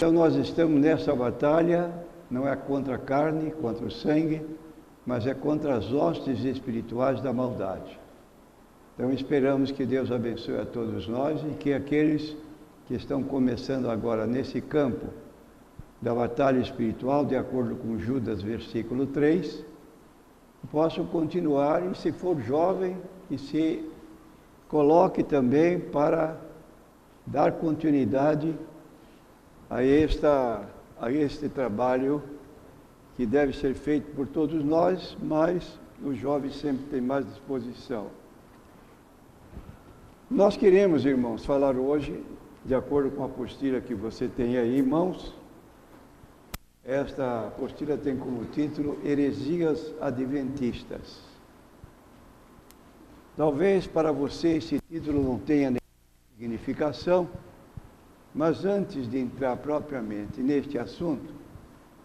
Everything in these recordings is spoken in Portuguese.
Então nós estamos nessa batalha, não é contra a carne, contra o sangue, mas é contra as hostes espirituais da maldade. Então esperamos que Deus abençoe a todos nós e que aqueles que estão começando agora nesse campo da batalha espiritual, de acordo com Judas, versículo 3, possam continuar e, se for jovem, que se coloque também para dar continuidade a este trabalho que deve ser feito por todos nós, mas os jovens sempre têm mais disposição. Nós queremos, irmãos, falar hoje, de acordo com a apostila que você tem aí em mãos. Esta apostila tem como título Heresias Adventistas. Talvez para você esse título não tenha nenhuma significação, mas antes de entrar propriamente neste assunto,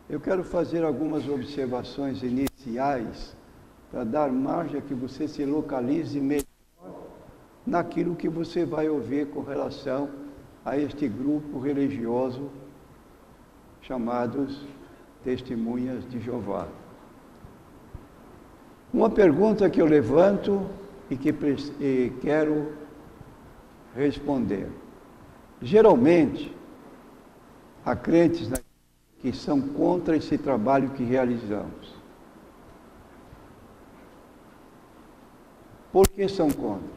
eu quero fazer algumas observações iniciais para dar margem a que você se localize melhor naquilo que você vai ouvir com relação a este grupo religioso chamados Testemunhas de Jeová. Uma pergunta que eu levanto e que quero responder. Geralmente, há crentes que são contra esse trabalho que realizamos. Por que são contra?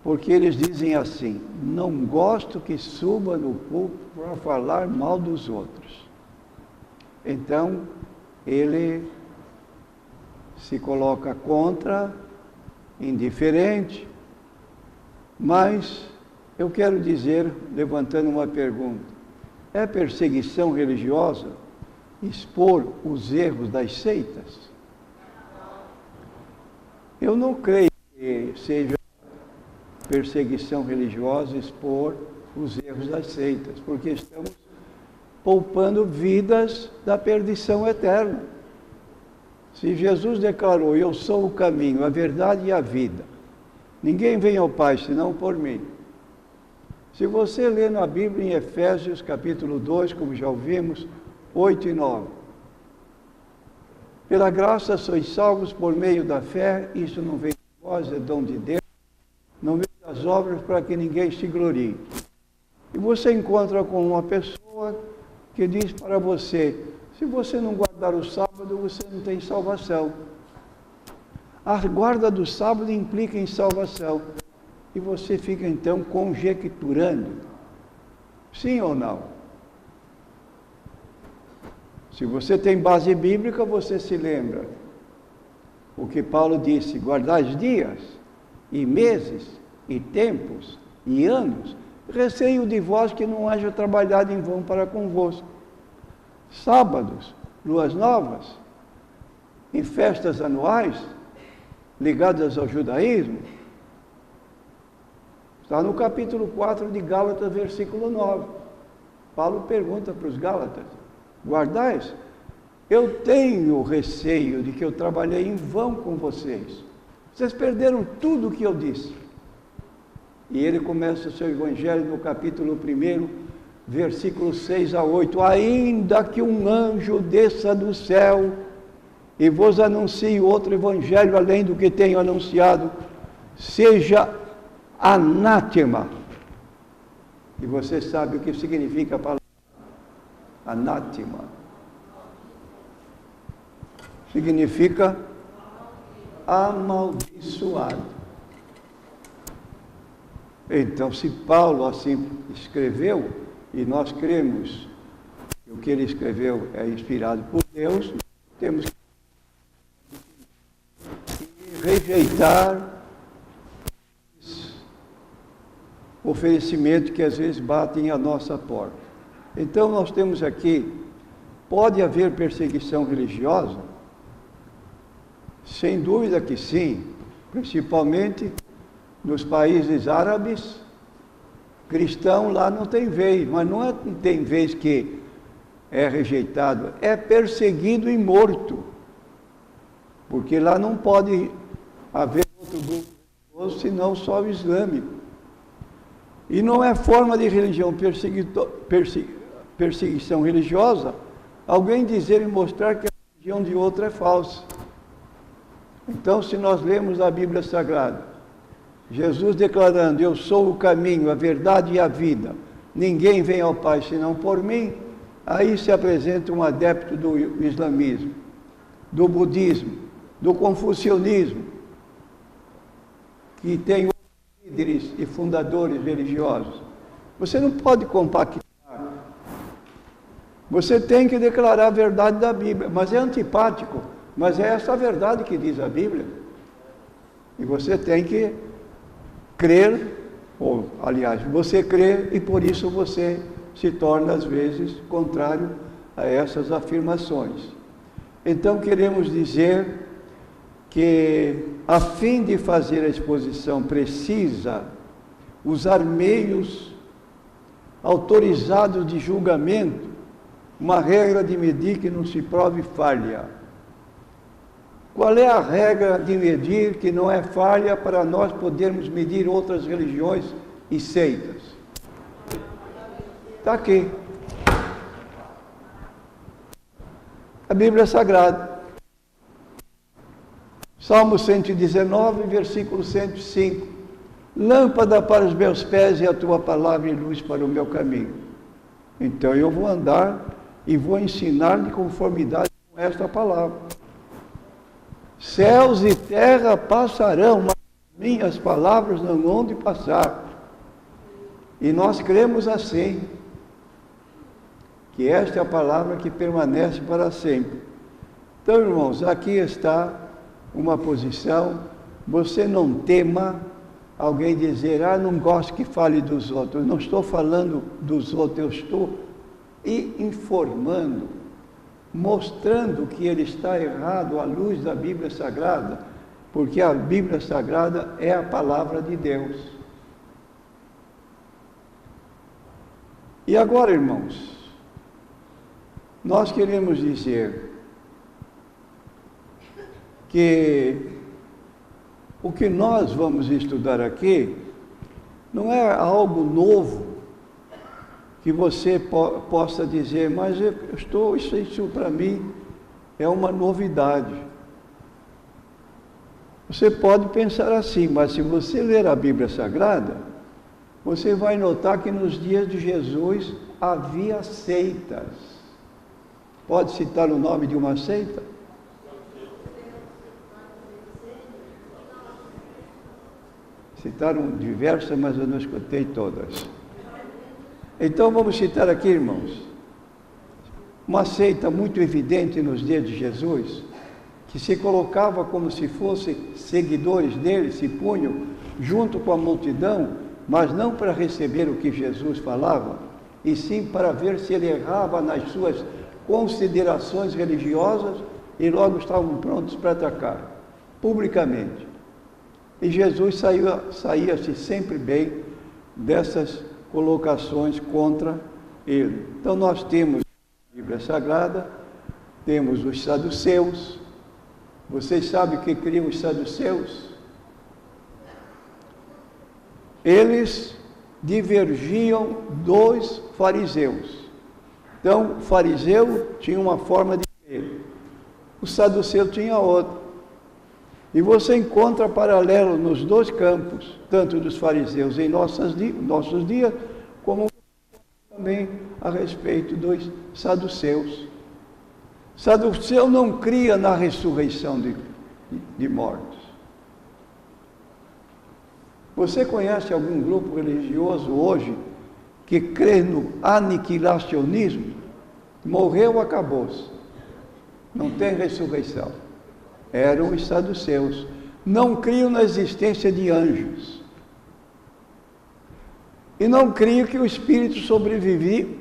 Porque eles dizem assim: não gosto que suba no púlpito para falar mal dos outros. Então, ele se coloca contra, indiferente, mas eu quero dizer, levantando uma pergunta: é perseguição religiosa expor os erros das seitas? Eu não creio que seja perseguição religiosa expor os erros das seitas, porque estamos poupando vidas da perdição eterna. Se Jesus declarou: eu sou o caminho, a verdade e a vida, ninguém vem ao Pai senão por mim. Se você ler na Bíblia em Efésios capítulo 2, como já ouvimos, 8 e 9, pela graça sois salvos por meio da fé, isso não vem de vós, é dom de Deus, não vem das obras para que ninguém se glorie. E você encontra com uma pessoa que diz para você: se você não guardar o sábado, você não tem salvação. A guarda do sábado implica em salvação. E você fica então conjecturando, sim ou não? Se você tem base bíblica, você se lembra o que Paulo disse: guardai dias, e meses, e tempos, e anos, receio de vós que não haja trabalhado em vão para convosco. Sábados, luas novas, e festas anuais, ligadas ao judaísmo. Está no capítulo 4 de Gálatas, versículo 9. Paulo pergunta para os Gálatas: guardais? Eu tenho receio de que eu trabalhei em vão com vocês. Vocês perderam tudo o que eu disse. E ele começa o seu evangelho no capítulo 1, versículos 6 a 8. Ainda que um anjo desça do céu e vos anuncie outro evangelho além do que tenho anunciado, seja anátema. E você sabe o que significa a palavra anátema? Significa amaldiçoado. Então, se Paulo assim escreveu, e nós cremos que o que ele escreveu é inspirado por Deus, temos que rejeitar oferecimento que às vezes batem à nossa porta. Então nós temos aqui: pode haver perseguição religiosa? Sem dúvida que sim, principalmente nos países árabes. Cristão lá não tem vez, mas não tem vez que é rejeitado, é perseguido e morto, porque lá não pode haver outro grupo religioso senão só o islâmico. E não é forma de religião perseguição religiosa, alguém dizer e mostrar que a religião de outro é falsa. Então, se nós lemos a Bíblia Sagrada, Jesus declarando: eu sou o caminho, a verdade e a vida, ninguém vem ao Pai senão por mim, aí se apresenta um adepto do islamismo, do budismo, do confucionismo, que tem líderes e fundadores religiosos. Você não pode compactar. Você tem que declarar a verdade da Bíblia, mas é antipático, mas é essa a verdade que diz a Bíblia. E você tem que crer, ou aliás, você crê e por isso você se torna às vezes contrário a essas afirmações. Então queremos dizer que, a fim de fazer a exposição precisa usar meios autorizados de julgamento, uma regra de medir que não se prove falha. Qual é a regra de medir que não é falha para nós podermos medir outras religiões e seitas? Está aqui. A Bíblia Sagrada. Salmo 119, versículo 105. Lâmpada para os meus pés e a tua palavra e luz para o meu caminho. Então eu vou andar e vou ensinar de conformidade com esta palavra. Céus e terra passarão, mas minhas palavras não vão de passar. E nós cremos assim, que esta é a palavra que permanece para sempre. Então, irmãos, aqui está uma posição. Você não tema alguém dizer: não gosto que fale dos outros. Eu não estou falando dos outros, eu estou informando, mostrando que ele está errado à luz da Bíblia Sagrada, porque a Bíblia Sagrada é a palavra de Deus. E agora, irmãos, nós queremos dizer que o que nós vamos estudar aqui não é algo novo que você possa dizer: mas isso para mim é uma novidade. Você pode pensar assim, mas se você ler a Bíblia Sagrada, você vai notar que nos dias de Jesus havia seitas. Pode citar o nome de uma seita? Citaram diversas, mas eu não escutei todas. Então vamos citar aqui, irmãos, uma seita muito evidente nos dias de Jesus, que se colocava como se fossem seguidores dele, se punham junto com a multidão, mas não para receber o que Jesus falava, e sim para ver se ele errava nas suas considerações religiosas, e logo estavam prontos para atacar, publicamente. E Jesus saía-se sempre bem dessas colocações contra ele. Então nós temos a Bíblia Sagrada, temos os saduceus. Vocês sabem o que criam os saduceus? Eles divergiam dos fariseus. Então, o fariseu tinha uma forma de ver, o saduceu tinha outra. E você encontra paralelo nos dois campos, tanto dos fariseus em nossos dias, como também a respeito dos saduceus. Saduceu não cria na ressurreição de mortos. Você conhece algum grupo religioso hoje que crê no aniquilacionismo? Morreu, acabou-se. Não tem ressurreição. Eram os saduceus. Não criam na existência de anjos. E não criam que o espírito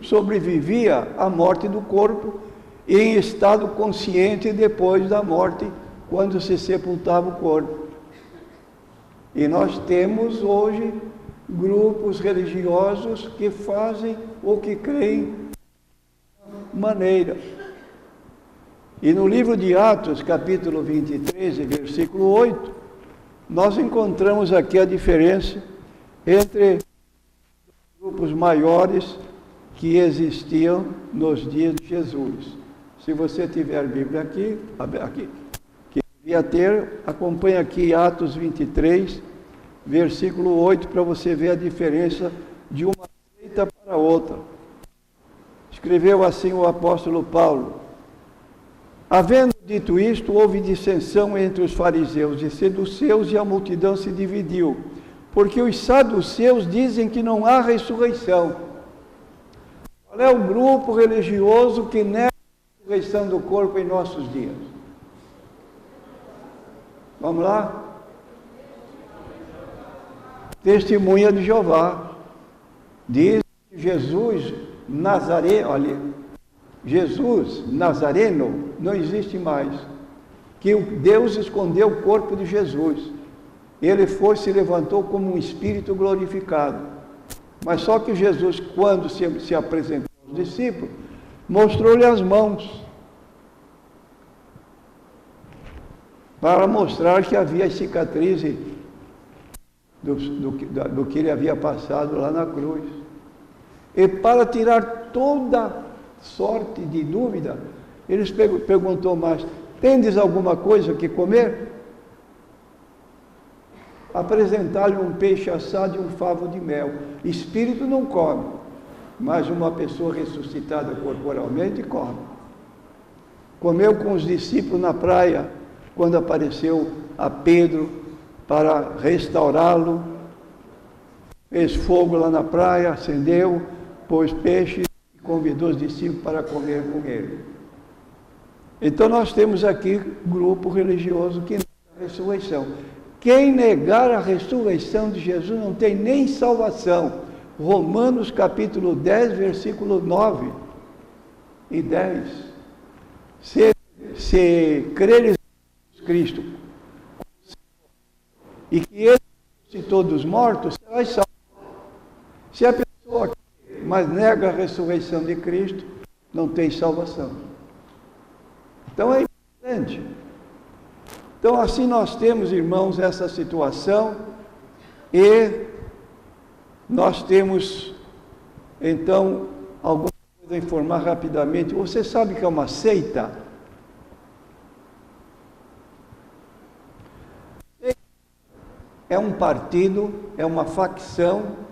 sobrevivia à morte do corpo e em estado consciente depois da morte, quando se sepultava o corpo. E nós temos hoje grupos religiosos que fazem ou que creem de maneira. E no livro de Atos, capítulo 23, versículo 8, nós encontramos aqui a diferença entre grupos maiores que existiam nos dias de Jesus. Se você tiver a Bíblia aqui, que devia ter, acompanha aqui Atos 23, versículo 8, para você ver a diferença de uma seita para outra. Escreveu assim o apóstolo Paulo: havendo dito isto, houve dissensão entre os fariseus e saduceus, e a multidão se dividiu, porque os saduceus dizem que não há ressurreição. Qual é o grupo religioso que nega a ressurreição do corpo em nossos dias? Vamos lá? Testemunha de Jeová. Diz que Jesus Nazareno não existe mais. Que Deus escondeu o corpo de Jesus. Ele se levantou como um espírito glorificado. Mas só que Jesus, quando se apresentou aos discípulos, mostrou-lhe as mãos, para mostrar que havia as cicatrizes do que ele havia passado lá na cruz. E para tirar toda sorte de dúvida, eles perguntou mais: tendes alguma coisa que comer? Apresentar-lhe um peixe assado e um favo de mel. Espírito não come, mas uma pessoa ressuscitada corporalmente come. Comeu com os discípulos na praia, quando apareceu a Pedro para restaurá-lo. Fez fogo lá na praia, acendeu, pôs peixe e convidou os discípulos para comer com ele. Então nós temos aqui grupo religioso que nega a ressurreição. Quem negar a ressurreição de Jesus não tem nem salvação. Romanos capítulo 10, versículo 9 e 10. Se creres em Jesus Cristo e que Ele ressuscitou dos mortos, serás salvo. Se a pessoa mas nega a ressurreição de Cristo, não tem salvação. Então é importante. Então assim nós temos, irmãos, essa situação, e nós temos, então, alguma coisa a informar rapidamente. Você sabe que é uma seita? É um partido, é uma facção,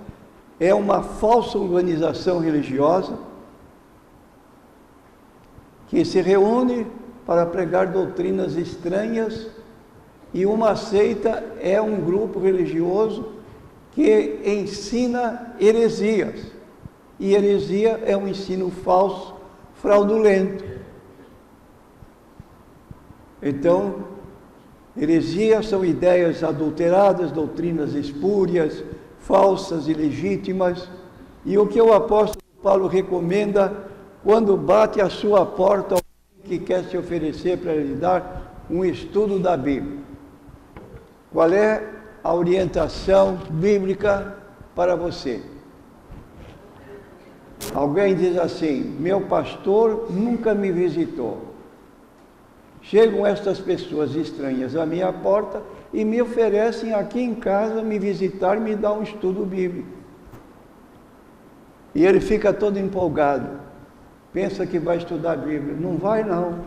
é uma falsa organização religiosa que se reúne para pregar doutrinas estranhas, e uma seita é um grupo religioso que ensina heresias, e heresia é um ensino falso, fraudulento. Então, heresias são ideias adulteradas, doutrinas espúrias, falsas, ilegítimas, e o que o apóstolo Paulo recomenda quando bate à sua porta alguém que quer se oferecer para lhe dar um estudo da Bíblia. Qual é a orientação bíblica para você? Alguém diz assim: meu pastor nunca me visitou. Chegam estas pessoas estranhas à minha porta e me oferecem aqui em casa me visitar, me dar um estudo bíblico. E ele fica todo empolgado. Pensa que vai estudar a Bíblia. Não vai, não.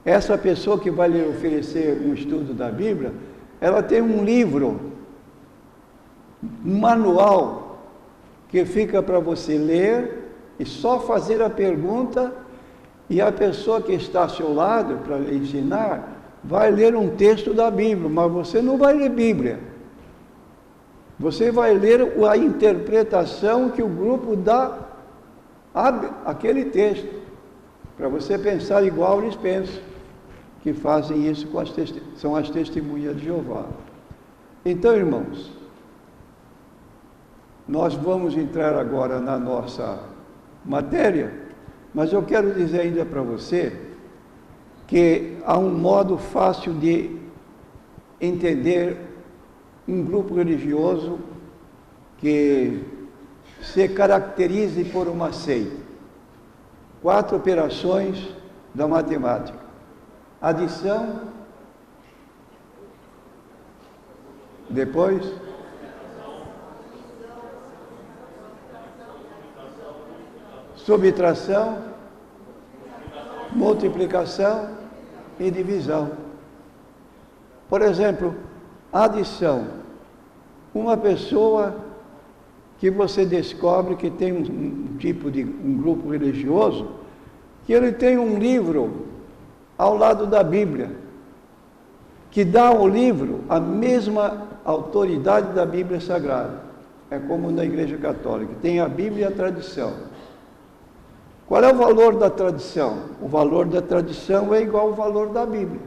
Essa pessoa que vai lhe oferecer um estudo da Bíblia, ela tem um livro, um manual, que fica para você ler e só fazer a pergunta, e a pessoa que está ao seu lado, para lhe ensinar, vai ler um texto da Bíblia, mas você não vai ler Bíblia. Você vai ler a interpretação que o grupo dá àquele texto, para você pensar igual eles pensam, que fazem isso são as testemunhas de Jeová. Então, irmãos, nós vamos entrar agora na nossa matéria, mas eu quero dizer ainda para você que há um modo fácil de entender um grupo religioso que se caracterize por uma seita. 4 operações da matemática: adição, depois subtração, multiplicação e divisão. Por exemplo, adição. Uma pessoa que você descobre que tem um grupo religioso, que ele tem um livro ao lado da Bíblia, que dá ao livro a mesma autoridade da Bíblia Sagrada. É como na Igreja Católica, tem a Bíblia e a tradição. Qual é o valor da tradição? O valor da tradição é igual ao valor da Bíblia.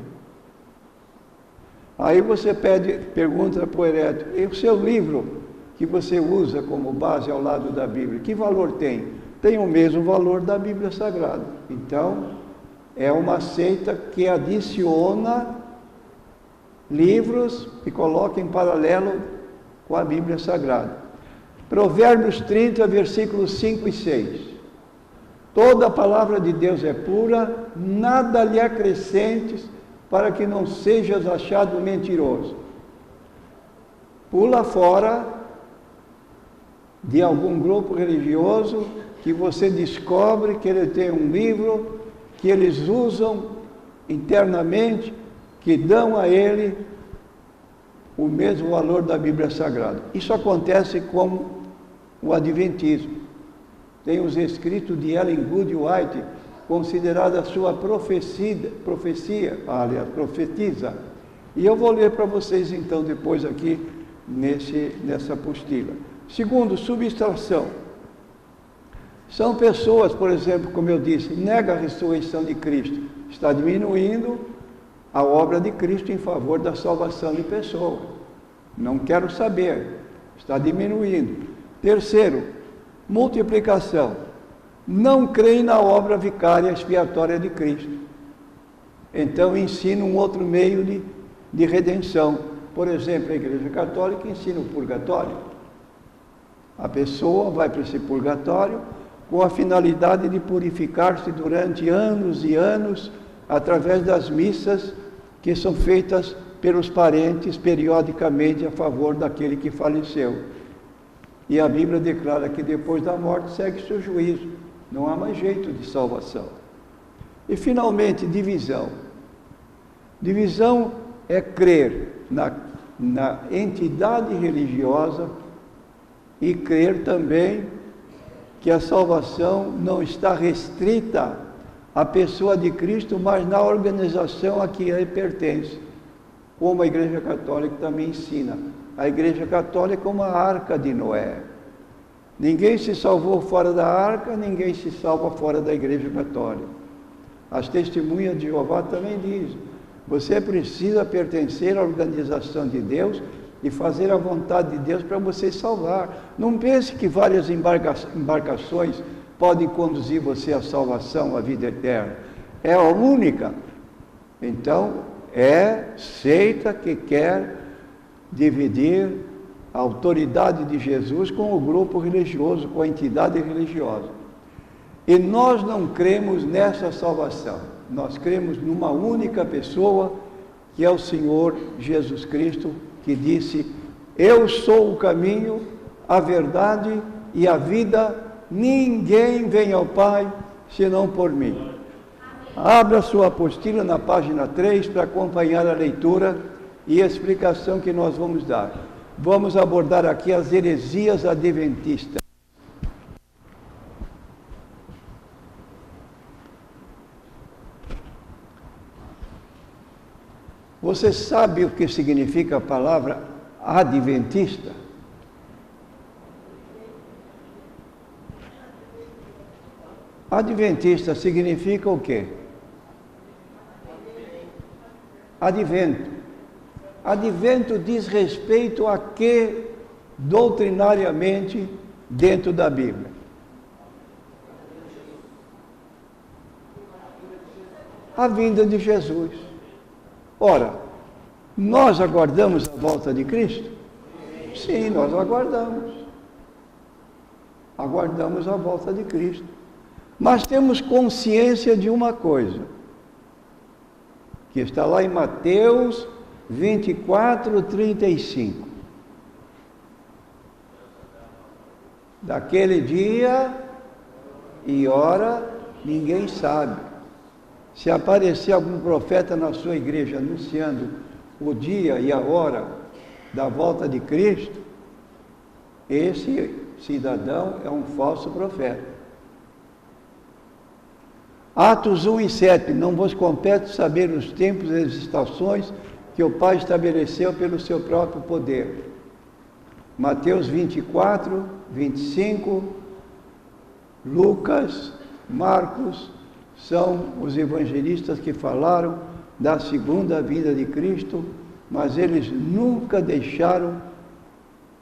Aí você pergunta para o herético, e o seu livro que você usa como base ao lado da Bíblia, que valor tem? Tem o mesmo valor da Bíblia Sagrada. Então, é uma seita que adiciona livros e coloca em paralelo com a Bíblia Sagrada. Provérbios 30, versículos 5 e 6. Toda a palavra de Deus é pura, nada lhe acrescentes, para que não sejas achado mentiroso. Pula fora de algum grupo religioso que você descobre que ele tem um livro que eles usam internamente, que dão a ele o mesmo valor da Bíblia Sagrada. Isso acontece com o Adventismo. Tem os escritos de Ellen Good White, considerada a sua profetisa. E eu vou ler para vocês então depois aqui nessa apostila. Segundo, subtração. São pessoas, por exemplo, como eu disse, nega a ressurreição de Cristo. Está diminuindo a obra de Cristo em favor da salvação de pessoas. Não quero saber. Está diminuindo. Terceiro, multiplicação. Não creem na obra vicária expiatória de Cristo. Então ensina um outro meio de redenção. Por exemplo, a Igreja Católica ensina o purgatório. A pessoa vai para esse purgatório com a finalidade de purificar-se durante anos e anos através das missas que são feitas pelos parentes periodicamente a favor daquele que faleceu. E a Bíblia declara que depois da morte segue-se o juízo. Não há mais jeito de salvação. E finalmente, divisão. Divisão é crer na entidade religiosa e crer também que a salvação não está restrita à pessoa de Cristo, mas na organização a que ele pertence, como a Igreja Católica também ensina. A Igreja Católica é uma arca de Noé. Ninguém se salvou fora da arca, ninguém se salva fora da Igreja Católica. As testemunhas de Jeová também dizem, você precisa pertencer à organização de Deus e fazer a vontade de Deus para você salvar. Não pense que várias embarcações podem conduzir você à salvação, à vida eterna. É a única. Então, é seita que quer dividir a autoridade de Jesus com o grupo religioso, com a entidade religiosa. E nós não cremos nessa salvação. Nós cremos numa única pessoa, que é o Senhor Jesus Cristo, que disse, eu sou o caminho, a verdade e a vida, ninguém vem ao Pai senão por mim. Abra sua apostila na página 3 para acompanhar a leitura e a explicação que nós vamos dar. Vamos abordar aqui as heresias adventistas. Você sabe o que significa a palavra adventista? Adventista significa o quê? Advento. Advento diz respeito a que doutrinariamente dentro da Bíblia? A vinda de Jesus. Ora, nós aguardamos a volta de Cristo? Sim, nós aguardamos. Aguardamos a volta de Cristo. Mas temos consciência de uma coisa, que está lá em Mateus 24, 35. Daquele dia e hora ninguém sabe. Se aparecer algum profeta na sua igreja anunciando o dia e a hora da volta de Cristo, esse cidadão é um falso profeta. Atos 1 e 7, não vos compete saber os tempos e as estações que o Pai estabeleceu pelo seu próprio poder. Mateus 24, 25, Lucas, Marcos, são os evangelistas que falaram da segunda vinda de Cristo, mas eles nunca deixaram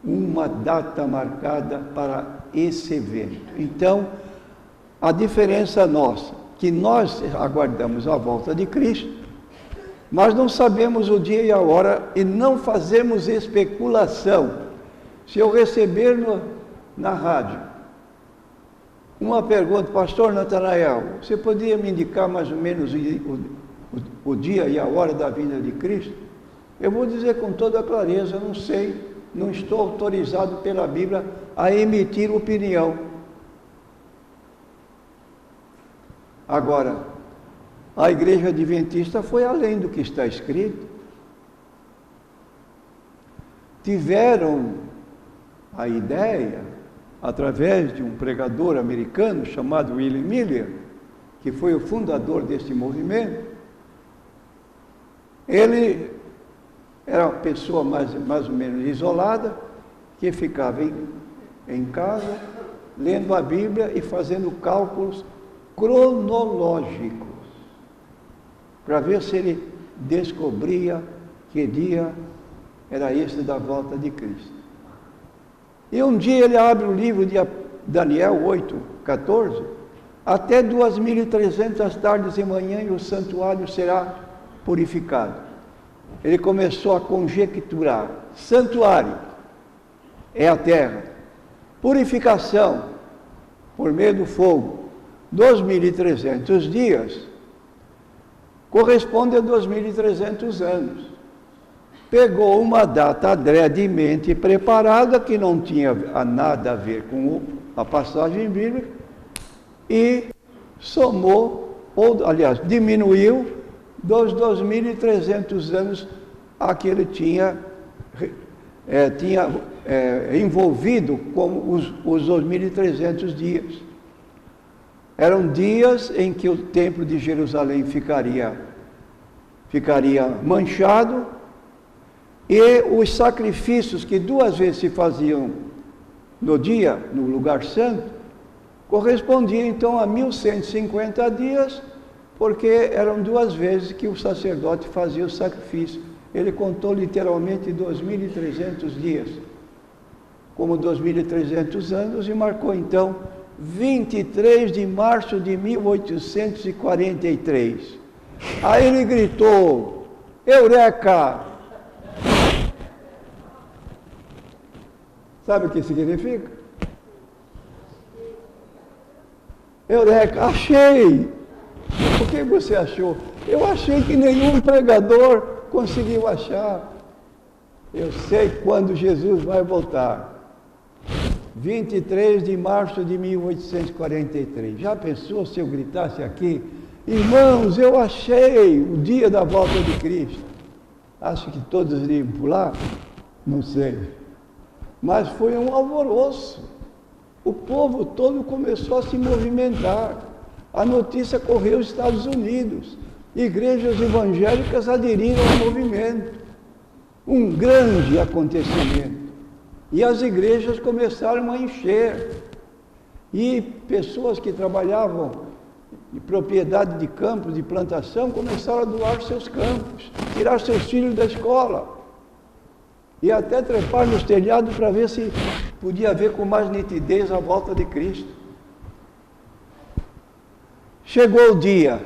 uma data marcada para esse evento. Então, a diferença nossa, que nós aguardamos a volta de Cristo, mas não sabemos o dia e a hora e não fazemos especulação. Se eu receber na rádio uma pergunta, pastor Natanael, você poderia me indicar mais ou menos o dia e a hora da vinda de Cristo? Eu vou dizer com toda clareza, não sei, não estou autorizado pela Bíblia a emitir opinião. Agora, a Igreja Adventista foi além do que está escrito. Tiveram a ideia, através de um pregador americano chamado William Miller, que foi o fundador desse movimento. Ele era uma pessoa mais ou menos isolada, que ficava em casa, lendo a Bíblia e fazendo cálculos cronológicos, para ver se ele descobria que dia era esse da volta de Cristo. E um dia ele abre o livro de Daniel 8, 14, até 2.300 tardes e manhã e o santuário será purificado. Ele começou a conjecturar: santuário é a terra, purificação por meio do fogo, 2.300 dias, corresponde a 2.300 anos. Pegou uma data adredemente preparada, que não tinha nada a ver com a passagem bíblica, e somou, ou aliás, diminuiu dos 2.300 anos a que ele tinha envolvido com os 2.300 dias. Eram dias em que o templo de Jerusalém ficaria manchado, e os sacrifícios que 2 vezes se faziam no dia, no lugar santo, correspondiam então a 1.150 dias, porque eram 2 vezes que o sacerdote fazia o sacrifício. Ele contou literalmente 2.300 dias, como 2.300 anos, e marcou então 23 de março de 1843. Aí ele gritou: Eureka! Sabe o que significa? Eureka, achei! O que você achou? Eu achei que nenhum pregador conseguiu achar. Eu sei quando Jesus vai voltar. 23 de março de 1843. Já pensou se eu gritasse aqui: irmãos, eu achei o dia da volta de Cristo? Acho que todos iriam pular? Não sei. Mas foi um alvoroço. O povo todo começou a se movimentar. A notícia correu aos Estados Unidos. Igrejas evangélicas aderiram ao movimento. Um grande acontecimento. E as igrejas começaram a encher. E pessoas que trabalhavam em propriedade de campos, de plantação, começaram a doar seus campos, tirar seus filhos da escola. E até trepar nos telhados para ver se podia ver com mais nitidez a volta de Cristo. Chegou o dia.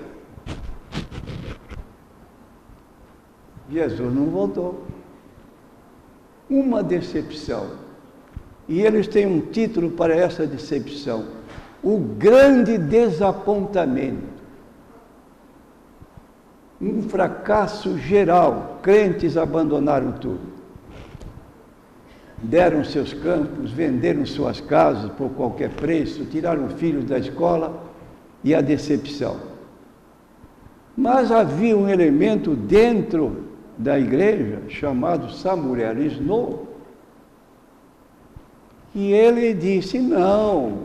Jesus não voltou. Uma decepção. E eles têm um título para essa decepção: o grande desapontamento. Um fracasso geral. Crentes abandonaram tudo. deram seus campos, venderam suas casas por qualquer preço, tiraram filhos da escola e a decepção. Mas havia um elemento dentro da igreja chamado Samuel Snow, e ele disse: não,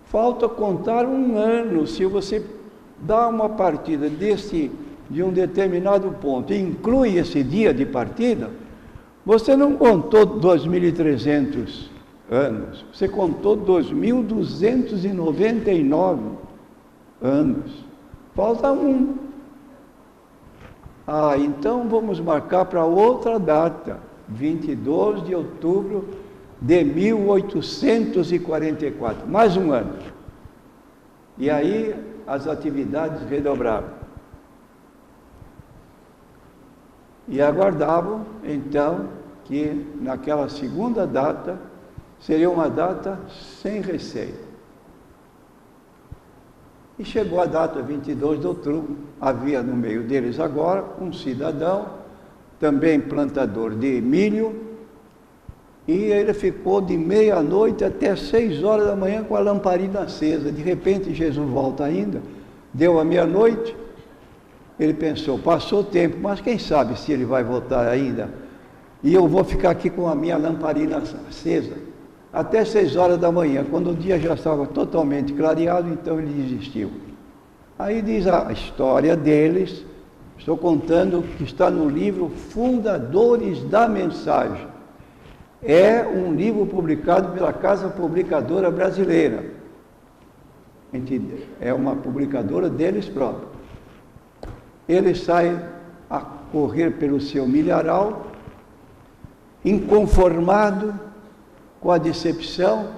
falta contar um ano. Se você dá uma partida de um determinado ponto e inclui esse dia de partida, você não contou 2.300 anos, você contou 2.299 anos. Falta um. Então vamos marcar para outra data, 22 de outubro de 1844, mais um ano. E aí as atividades redobraram. E aguardavam, então, que naquela segunda data seria uma data sem receita. E chegou a data 22 de outubro, havia no meio deles agora um cidadão, também plantador de milho, e ele ficou de meia-noite até 6 horas da manhã com a lamparina acesa. De repente Jesus volta ainda, deu a meia-noite, ele pensou, passou o tempo, mas quem sabe se ele vai voltar ainda, e eu vou ficar aqui com a minha lamparina acesa, até 6 horas da manhã, quando o dia já estava totalmente clareado, então ele desistiu. Aí diz a história deles, estou contando que está no livro Fundadores da Mensagem. É um livro publicado pela Casa Publicadora Brasileira. É uma publicadora deles próprios. Ele sai a correr pelo seu milharal, inconformado com a decepção,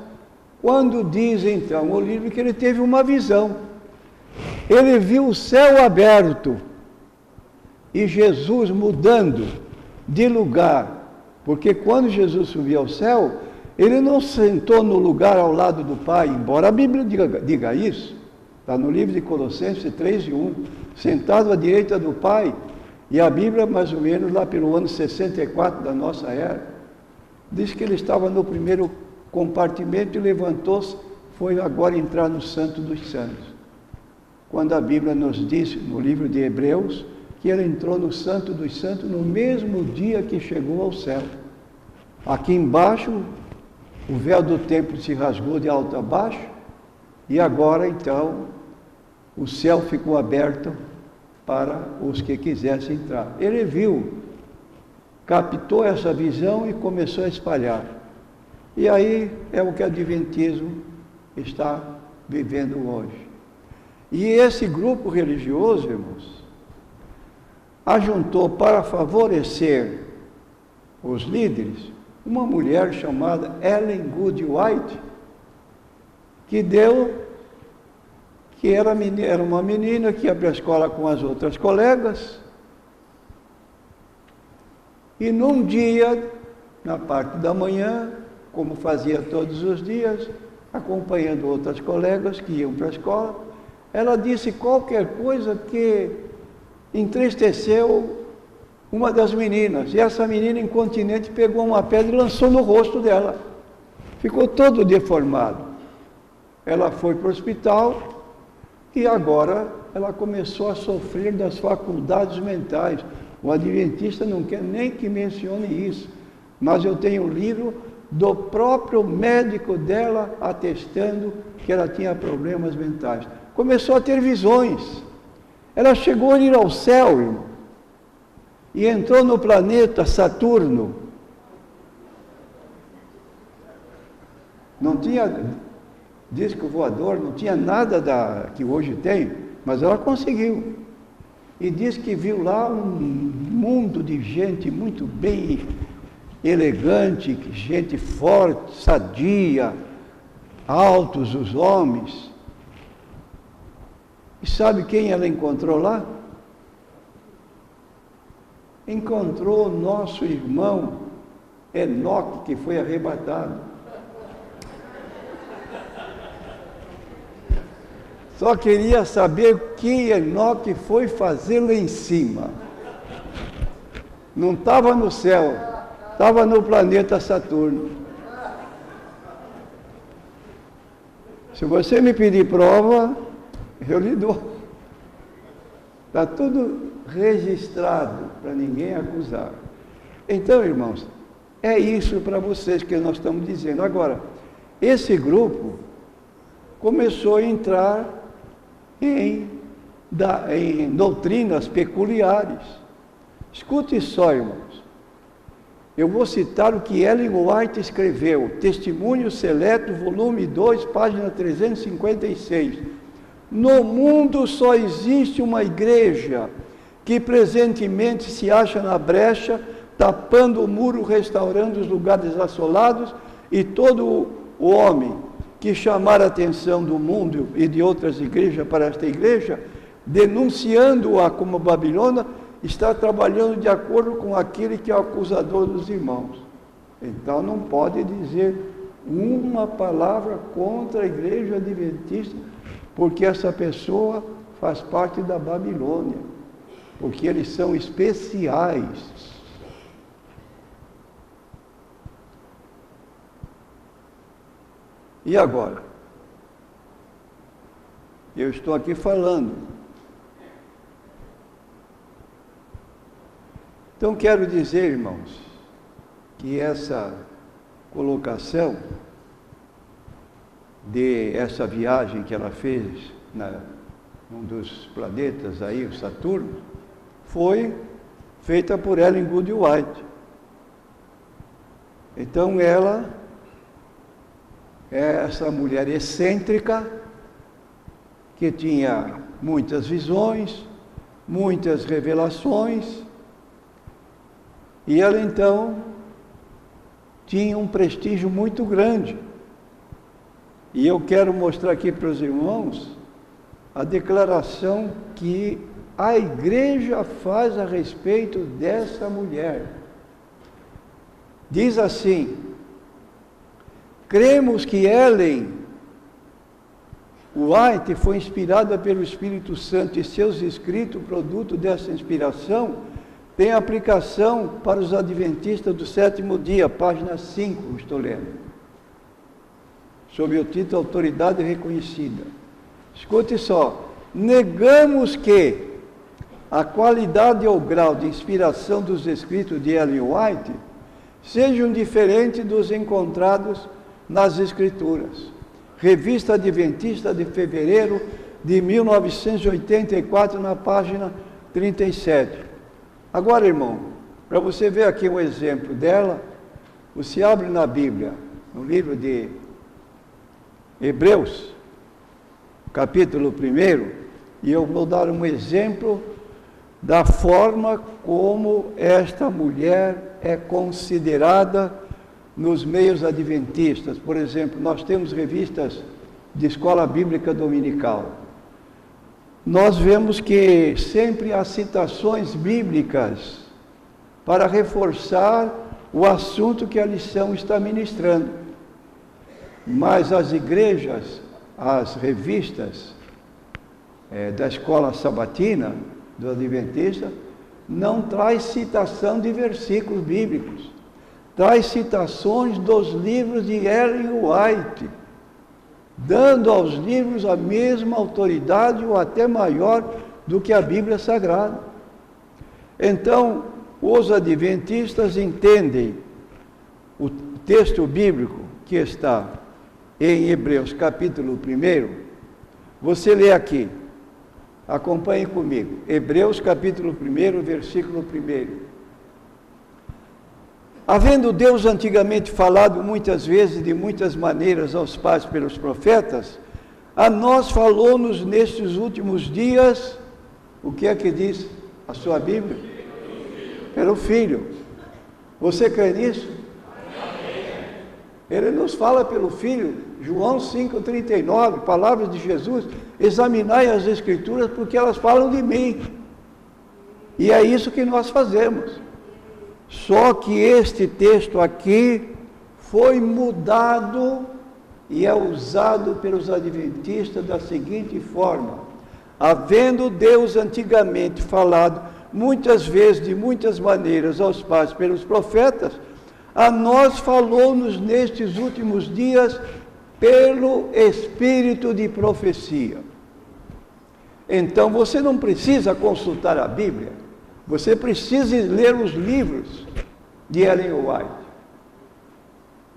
quando diz então o livro que ele teve uma visão. Ele viu o céu aberto e Jesus mudando de lugar, porque quando Jesus subiu ao céu, ele não sentou no lugar ao lado do Pai, embora a Bíblia diga isso, está no livro de Colossenses 3:1, sentado à direita do Pai, e a Bíblia mais ou menos lá pelo ano 64 da nossa era, diz que ele estava no primeiro compartimento e levantou-se, foi agora entrar no Santo dos Santos. Quando a Bíblia nos diz, no livro de Hebreus, que ele entrou no Santo dos Santos no mesmo dia que chegou ao céu. Aqui embaixo, o véu do templo se rasgou de alto a baixo, e agora então, o céu ficou aberto para os que quisessem entrar. Ele viu, captou essa visão e começou a espalhar. E aí é o que o Adventismo está vivendo hoje. E esse grupo religioso, irmãos, ajuntou para favorecer os líderes uma mulher chamada Ellen Good White, que era uma menina que ia para a escola com as outras colegas, e num dia, na parte da manhã, como fazia todos os dias, acompanhando outras colegas que iam para a escola, ela disse qualquer coisa que entristeceu uma das meninas, e essa menina incontinente pegou uma pedra e lançou no rosto dela, ficou todo deformado. Ela foi para o hospital e agora ela começou a sofrer das faculdades mentais. O adventista não quer nem que mencione isso, mas eu tenho um livro do próprio médico dela atestando que ela tinha problemas mentais. Começou a ter visões. Ela chegou a ir ao céu, irmão, e entrou no planeta Saturno. Não tinha disco voador, não tinha nada que hoje tem, mas ela conseguiu. E diz que viu lá um mundo de gente muito bem elegante, gente forte, sadia, altos os homens. E sabe quem ela encontrou lá? Encontrou o nosso irmão Enoque, que foi arrebatado. Só queria saber o que Enoque foi fazer lá em cima. Não estava no céu, Estava no planeta Saturno. Se você me pedir prova, eu lhe dou. Está tudo registrado para ninguém acusar. Então, irmãos, é isso para vocês que nós estamos dizendo. Agora, esse grupo começou a entrar em doutrinas peculiares. Escute só, irmãos. Eu vou citar o que Ellen White escreveu, Testemunho Seleto, volume 2, página 356. No mundo só existe uma igreja que presentemente se acha na brecha, tapando o muro, restaurando os lugares assolados, e todo o homem que chamar a atenção do mundo e de outras igrejas para esta igreja, denunciando-a como Babilônia, está trabalhando de acordo com aquele que é o acusador dos irmãos. Então não pode dizer uma palavra contra a igreja adventista, porque essa pessoa faz parte da Babilônia, porque eles são especiais. E agora? Eu estou aqui falando. Então quero dizer, irmãos, que essa colocação de essa viagem que ela fez num dos planetas aí, o Saturno, foi feita por Ellen Good White. Então ela é essa mulher excêntrica que tinha muitas visões, muitas revelações, e ela então tinha um prestígio muito grande. E eu quero mostrar aqui para os irmãos a declaração que a igreja faz a respeito dessa mulher. Diz assim: cremos que Ellen White foi inspirada pelo Espírito Santo e seus escritos, produto dessa inspiração, tem aplicação para os adventistas do sétimo dia, página 5, estou lendo, sob o título Autoridade Reconhecida. Escute só: negamos que a qualidade ou grau de inspiração dos escritos de Ellen White sejam diferentes dos encontrados nas Escrituras. Revista Adventista de fevereiro de 1984, na página 37. Agora, irmão, para você ver aqui um exemplo dela, você abre na Bíblia, no livro de Hebreus, capítulo 1, e eu vou dar um exemplo da forma como esta mulher é considerada nos meios adventistas. Por exemplo, nós temos revistas de escola bíblica dominical. Nós vemos que sempre há citações bíblicas para reforçar o assunto que a lição está ministrando. Mas as igrejas, as revistas da escola sabatina, do adventista, não traz citação de versículos bíblicos. Traz citações dos livros de Ellen White, dando aos livros a mesma autoridade ou até maior do que a Bíblia Sagrada. Então, os adventistas entendem o texto bíblico que está em Hebreus capítulo 1. Você lê aqui, acompanhe comigo, Hebreus capítulo 1, versículo 1. Havendo Deus antigamente falado muitas vezes, de muitas maneiras, aos pais pelos profetas, a nós falou-nos nestes últimos dias, o que é que diz a sua Bíblia? Pelo Filho. Você crê nisso? Ele nos fala pelo Filho, João 5,39, palavras de Jesus: examinai as Escrituras porque elas falam de mim. E é isso que nós fazemos. Só que este texto aqui foi mudado e é usado pelos adventistas da seguinte forma: havendo Deus antigamente falado muitas vezes, de muitas maneiras, aos pais pelos profetas, a nós falou-nos nestes últimos dias pelo Espírito de profecia. Então você não precisa consultar a Bíblia, você precisa ler os livros de Ellen White,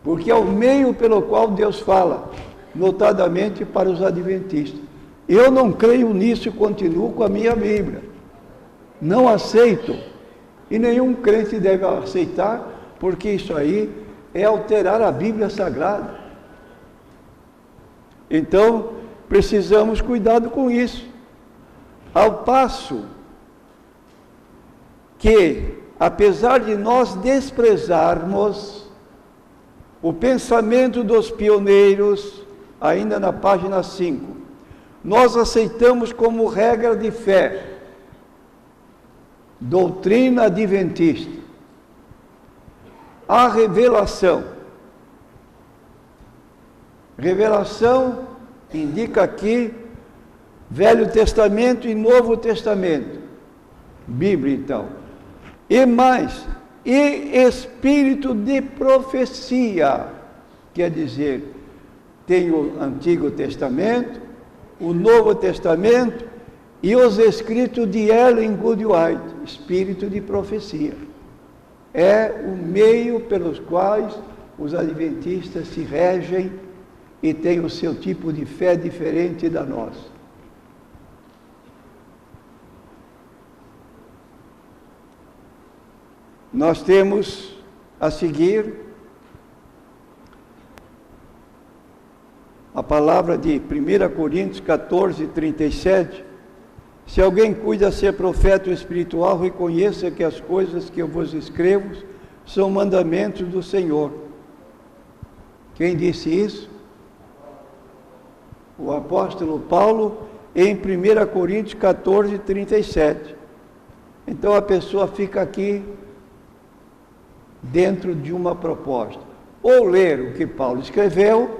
porque é o meio pelo qual Deus fala, notadamente para os adventistas. Eu não creio nisso e continuo com a minha Bíblia. Não aceito, e nenhum crente deve aceitar, porque isso aí é alterar a Bíblia Sagrada. Então, precisamos cuidado com isso. Ao passo que, apesar de nós desprezarmos o pensamento dos pioneiros, ainda na página 5, nós aceitamos como regra de fé doutrina adventista, a revelação. Revelação indica aqui Velho Testamento e Novo Testamento, Bíblia então. E mais, e espírito de profecia, quer dizer, tem o Antigo Testamento, o Novo Testamento e os escritos de Ellen White, espírito de profecia. É o meio pelos quais os adventistas se regem e têm o seu tipo de fé diferente da nossa. Nós temos a seguir a palavra de 1 Coríntios 14, 37. Se alguém cuida ser profeta ou espiritual, reconheça que as coisas que eu vos escrevo são mandamentos do Senhor. Quem disse isso? O apóstolo Paulo, em 1 Coríntios 14, 37. Então a pessoa fica aqui dentro de uma proposta. Ou ler o que Paulo escreveu,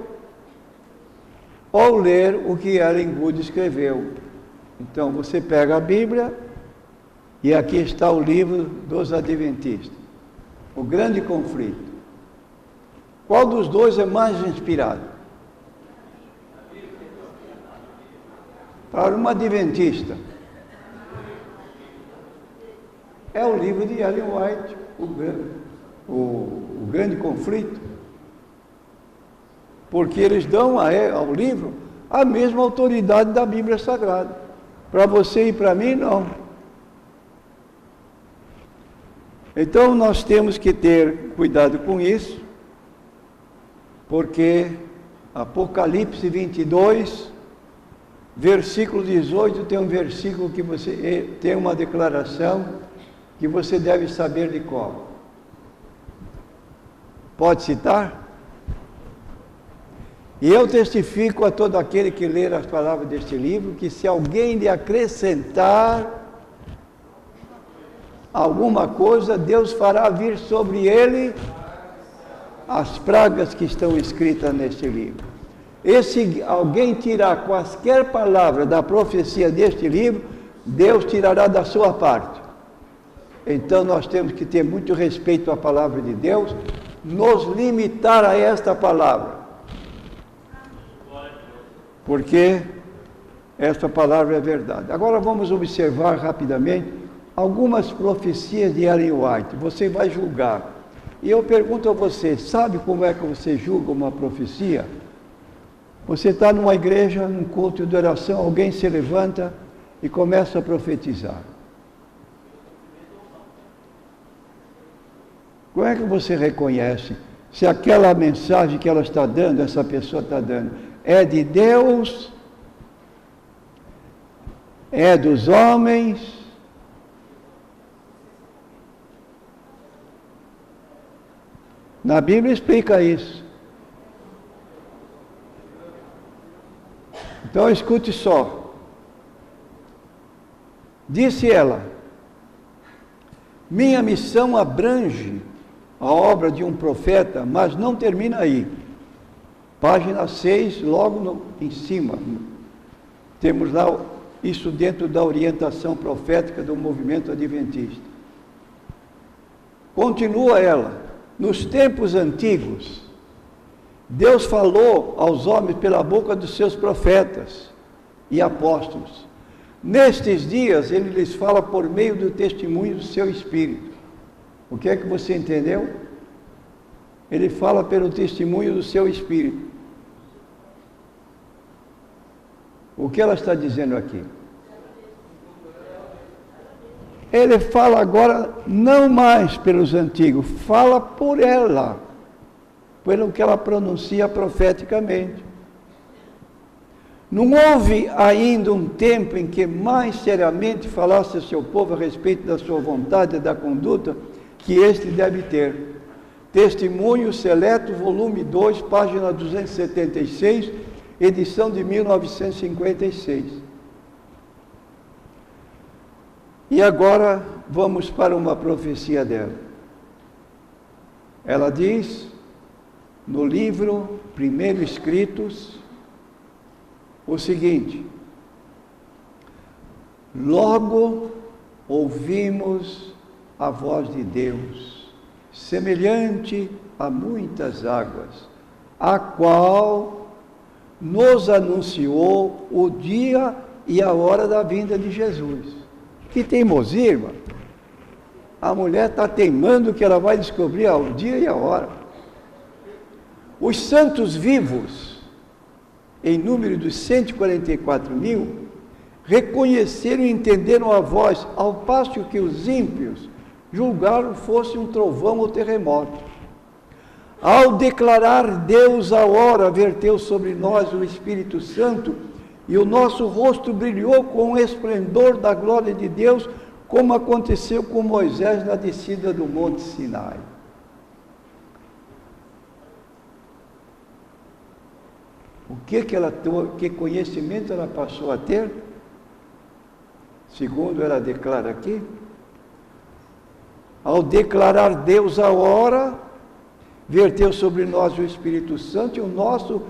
ou ler o que Ellen White escreveu. Então você pega a Bíblia, e aqui está o livro dos Adventistas, O Grande Conflito. Qual dos dois é mais inspirado? Para uma adventista, é o livro de Ellen White, o Grande Conflito, porque eles dão ao livro a mesma autoridade da Bíblia Sagrada. Para você e para mim, não. Então nós temos que ter cuidado com isso, porque Apocalipse 22, versículo 18, tem um versículo que tem uma declaração que você deve saber de cor. Pode citar? E eu testifico a todo aquele que ler as palavras deste livro, que se alguém lhe acrescentar alguma coisa, Deus fará vir sobre ele as pragas que estão escritas neste livro. E se alguém tirar quaisquer palavra da profecia deste livro, Deus tirará da sua parte. Então nós temos que ter muito respeito à palavra de Deus, nos limitar a esta palavra, porque esta palavra é verdade. Agora vamos observar rapidamente algumas profecias de Ellen White. Você vai julgar. E eu pergunto a você, sabe como é que você julga uma profecia? Você está numa igreja, num culto de oração, alguém se levanta e começa a profetizar. Como é que você reconhece se aquela mensagem que ela está dando, essa pessoa está dando, é de Deus, é dos homens? Na Bíblia explica isso. Então escute só. Disse ela: minha missão abrange a obra de um profeta, mas não termina aí. Página 6, logo em cima. Temos lá isso dentro da orientação profética do movimento adventista. Continua ela: Nos tempos antigos, Deus falou aos homens pela boca dos seus profetas e apóstolos. Nestes dias, Ele lhes fala por meio do testemunho do seu Espírito. O que é que você entendeu? Ele fala pelo testemunho do seu Espírito. O que ela está dizendo aqui? Ele fala agora não mais pelos antigos, fala por ela, pelo que ela pronuncia profeticamente. Não houve ainda um tempo em que mais seriamente falasse ao seu povo a respeito da sua vontade e da conduta que este deve ter. Testemunho Seleto, volume 2, página 276, edição de 1956. E agora vamos para uma profecia dela. Ela diz, no livro Primeiro Escritos, o seguinte: logo ouvimos a voz de Deus, semelhante a muitas águas, a qual nos anunciou o dia e a hora da vinda de Jesus. Que teimosia, irmã. A mulher está teimando que ela vai descobrir o dia e a hora. Os santos vivos, em número dos 144.000, reconheceram e entenderam a voz, ao passo que os ímpios julgaram fosse um trovão ou terremoto. Ao declarar Deus a hora, verteu sobre nós o Espírito Santo, e o nosso rosto brilhou com o esplendor da glória de Deus, como aconteceu com Moisés na descida do Monte Sinai. Que conhecimento ela passou a ter? Segundo ela declara aqui, ao declarar Deus a hora, verteu sobre nós o Espírito Santo, e o nosso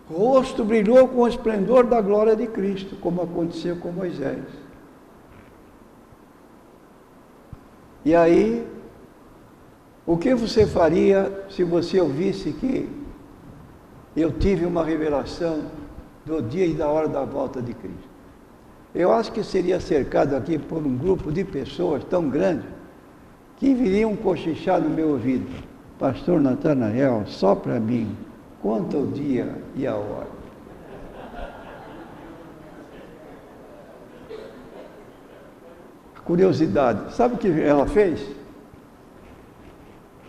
rosto brilhou com o esplendor da glória de Cristo, como aconteceu com Moisés. E aí, o que você faria se você ouvisse que eu tive uma revelação do dia e da hora da volta de Cristo? Eu acho que seria cercado aqui por um grupo de pessoas tão grande que viriam cochichar no meu ouvido: Pastor Natanael, só para mim, conta o dia e a hora. Curiosidade, sabe o que ela fez?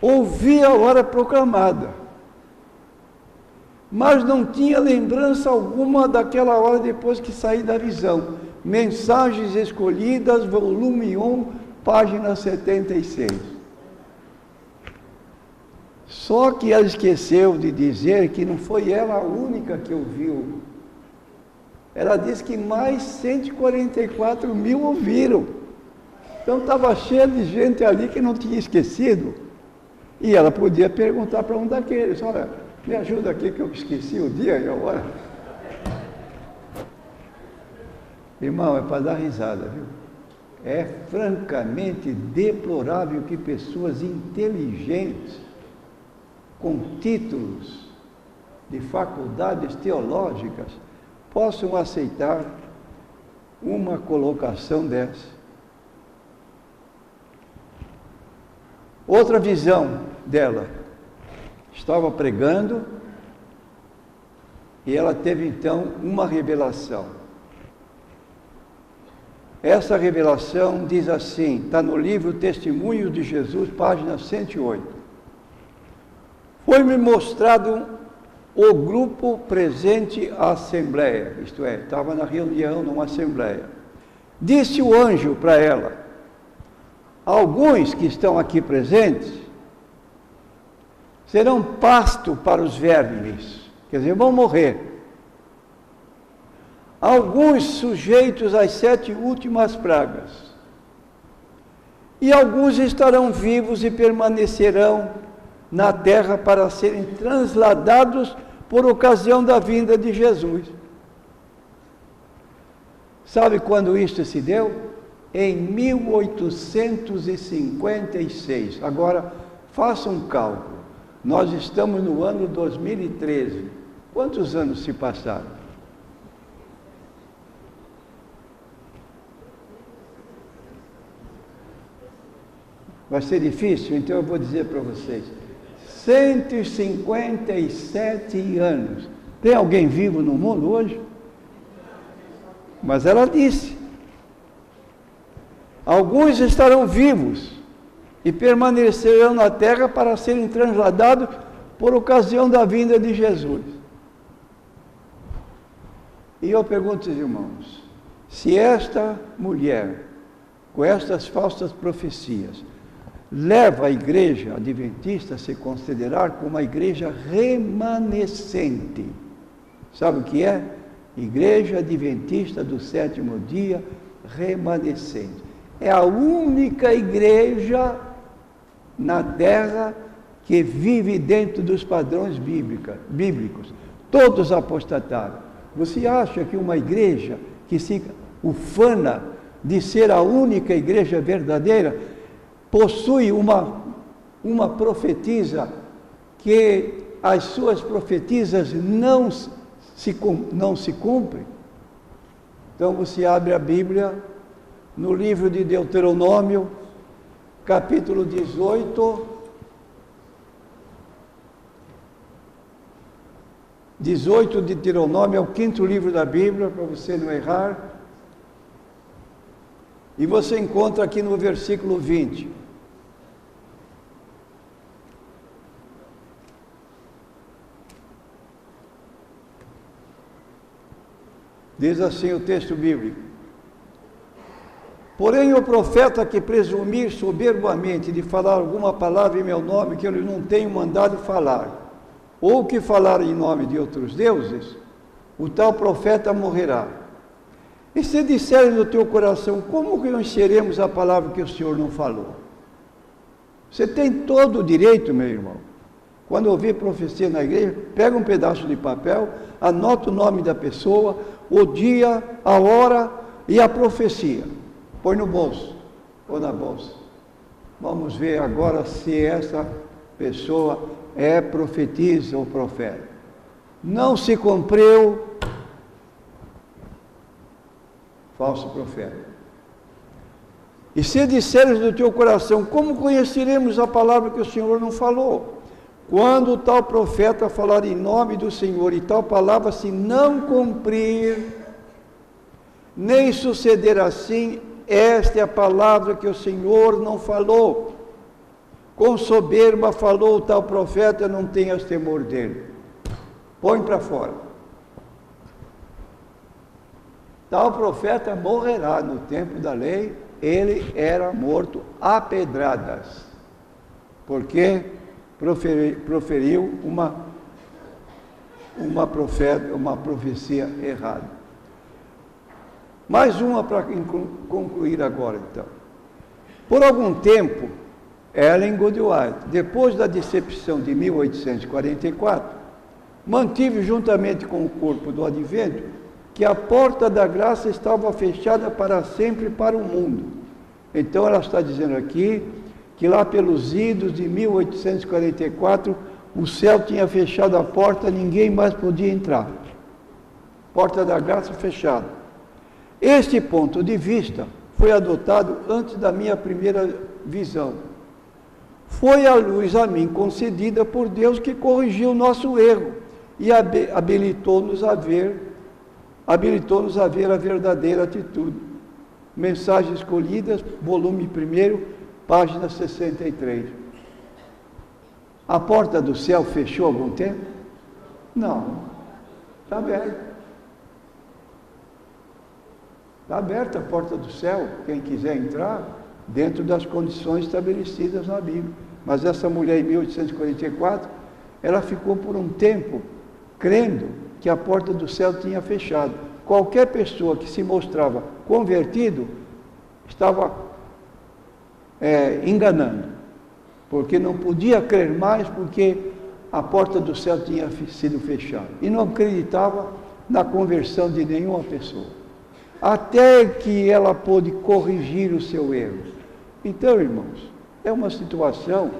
Ouvia a hora proclamada, mas não tinha lembrança alguma daquela hora depois que saí da visão. Mensagens Escolhidas, volume 1, página 76. Só que ela esqueceu de dizer que não foi ela a única que ouviu. Ela disse que mais 144.000 ouviram. Então estava cheio de gente ali que não tinha esquecido. E ela podia perguntar para um daqueles: olha, me ajuda aqui que eu esqueci o dia e a hora. Irmão, é para dar risada, viu? É francamente deplorável que pessoas inteligentes, com títulos de faculdades teológicas, possam aceitar uma colocação dessa. Outra visão dela: estava pregando e ela teve então uma revelação. Essa revelação diz assim, está no livro Testemunho de Jesus, página 108. Foi-me mostrado o grupo presente à assembleia, isto é, estava na reunião, numa assembleia. Disse o anjo para ela: alguns que estão aqui presentes serão pasto para os vermes, quer dizer, vão morrer. Alguns sujeitos às 7 últimas pragas, e alguns estarão vivos e permanecerão na terra para serem transladados por ocasião da vinda de Jesus. Sabe quando isto se deu? Em 1856. Agora, Faça um cálculo. Nós estamos no ano 2013. Quantos anos se passaram? Vai ser difícil? Então eu vou dizer para vocês. 157 anos. Tem alguém vivo no mundo hoje? Mas ela disse: alguns estarão vivos e permanecerão na terra para serem trasladados por ocasião da vinda de Jesus. E eu pergunto aos irmãos, se esta mulher, com estas falsas profecias, leva a igreja adventista a se considerar como uma igreja remanescente. Sabe o que é? Igreja Adventista do Sétimo Dia remanescente. É a única igreja na terra que vive dentro dos padrões bíblicos. Todos apostataram. Você acha que uma igreja que se ufana de ser a única igreja verdadeira possui uma profetisa que as suas profetizas não se cumprem? Então você abre a Bíblia no livro de Deuteronômio, capítulo 18, 18 de Deuteronômio, é o quinto livro da Bíblia, para você não errar. E você encontra aqui no versículo 20. Diz assim o texto bíblico: porém o profeta que presumir soberbamente de falar alguma palavra em meu nome que eu não tenho mandado falar, ou que falar em nome de outros deuses, o tal profeta morrerá. E se disserem no teu coração, como que nós seremos a palavra que o Senhor não falou? Você tem todo o direito, meu irmão. Quando ouvir profecia na igreja, pega um pedaço de papel, anota o nome da pessoa, o dia, a hora e a profecia. Põe no bolso ou na bolsa. Vamos ver agora se essa pessoa é profetisa ou profeta. Não se cumpriu, falso profeta. E se disseres no teu coração, como conheceremos a palavra que o Senhor não falou? Quando tal profeta falar em nome do Senhor e tal palavra se não cumprir, nem suceder assim, esta é a palavra que o Senhor não falou. Com soberba falou o tal profeta, não tenhas temor dele. Põe para fora. Tal profeta morrerá no tempo da lei, ele era morto a pedradas, porque proferiu uma profecia errada. Mais uma para concluir agora, então. Por algum tempo, Ellen Goodwhite, depois da decepção de 1844, mantive juntamente com o corpo do advento que a porta da graça estava fechada para sempre para o mundo. Então ela está dizendo aqui que lá pelos idos de 1844, o céu tinha fechado a porta, ninguém mais podia entrar. Porta da graça fechada. Este ponto de vista foi adotado antes da minha primeira visão. Foi a luz a mim concedida por Deus que corrigiu o nosso erro e habilitou-nos a ver a verdadeira atitude. Mensagens Escolhidas, volume 1, página 63. A porta do céu fechou algum tempo? Não. Está aberta. Está aberta a porta do céu, quem quiser entrar, dentro das condições estabelecidas na Bíblia. Mas essa mulher, em 1844, ela ficou por um tempo crendo que a porta do céu tinha fechado. Qualquer pessoa que se mostrava convertido estava enganando, porque não podia crer mais, porque a porta do céu tinha sido fechada. E não acreditava na conversão de nenhuma pessoa, até que ela pôde corrigir o seu erro. Então, irmãos, é uma situação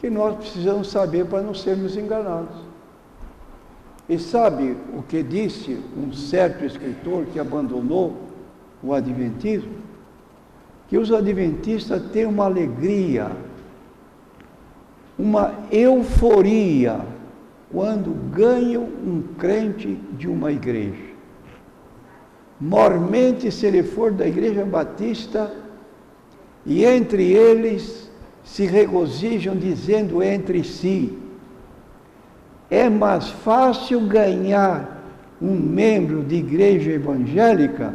que nós precisamos saber para não sermos enganados. E sabe o que disse um certo escritor que abandonou o adventismo? Que os adventistas têm uma alegria, uma euforia, quando ganham um crente de uma igreja. Mormente, se ele for da igreja batista, e entre eles se regozijam dizendo entre si: é mais fácil ganhar um membro de igreja evangélica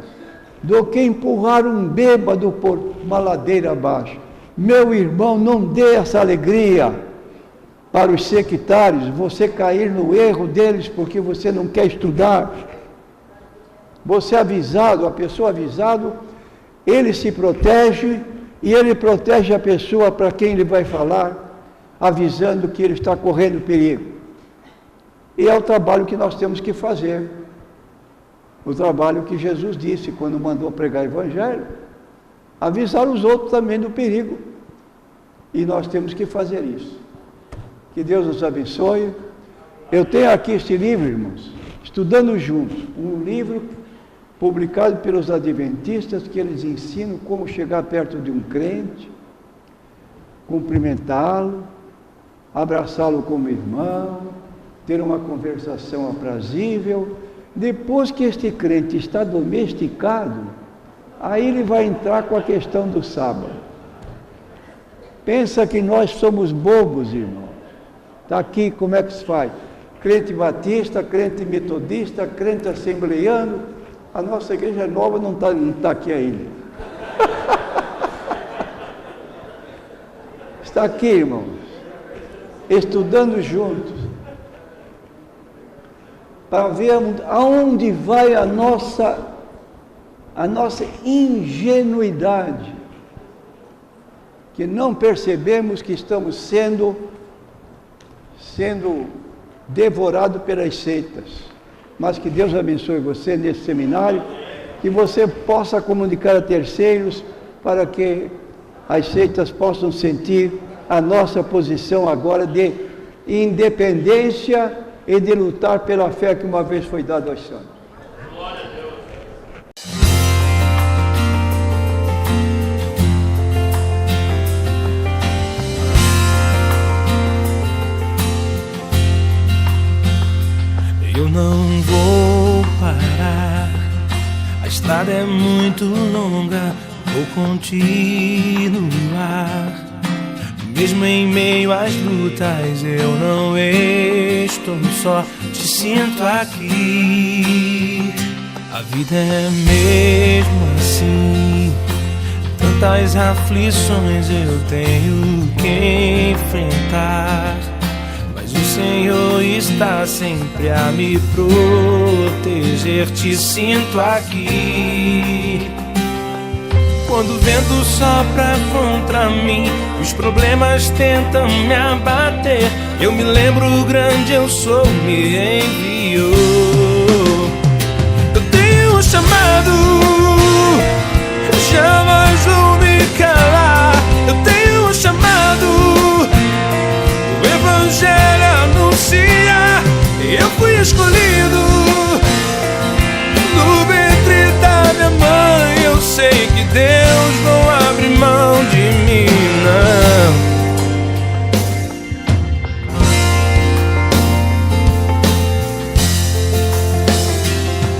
do que empurrar um bêbado por uma ladeira abaixo. Meu irmão, não dê essa alegria para os sectários, você cair no erro deles porque você não quer estudar. Você avisado, a pessoa avisado, ele se protege e ele protege a pessoa para quem ele vai falar, avisando que ele está correndo perigo. E é o trabalho que nós temos que fazer. O trabalho que Jesus disse quando mandou pregar o Evangelho, avisar os outros também do perigo. E nós temos que fazer isso. Que Deus nos abençoe. Eu tenho aqui este livro, irmãos, Estudando Juntos, um livro publicado pelos adventistas, que eles ensinam como chegar perto de um crente, cumprimentá-lo, abraçá-lo como irmão, ter uma conversação aprazível. Depois que este crente está domesticado, aí ele vai entrar com a questão do sábado. Pensa que nós somos bobos, irmão. Está aqui como é que se faz. Crente batista, crente metodista, crente assembleiano. A nossa igreja nova não está aqui ainda. Está aqui, irmãos, estudando juntos, para ver aonde vai a nossa ingenuidade, que não percebemos que estamos sendo devorados pelas seitas. Mas que Deus abençoe você nesse seminário, que você possa comunicar a terceiros, para que as seitas possam sentir a nossa posição agora de independência e de lutar pela fé que uma vez foi dada aos santos. Eu não vou parar, a estrada é muito longa, vou continuar. Mesmo em meio às lutas, eu não estou só, te sinto aqui. A vida é mesmo assim, tantas aflições eu tenho que enfrentar. Mas o Senhor está sempre a me proteger, te sinto aqui. Quando o vento sopra contra mim, os problemas tentam me abater, eu me lembro o grande eu sou me enviou. Eu tenho um chamado, jamais vou me calar. Eu tenho um chamado, o Evangelho anuncia. Eu fui escolhido no ventre da minha mãe. Eu sei que Deus não abre mão de mim, não.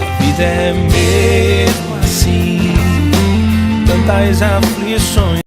A vida é mesmo assim, tantas aflições.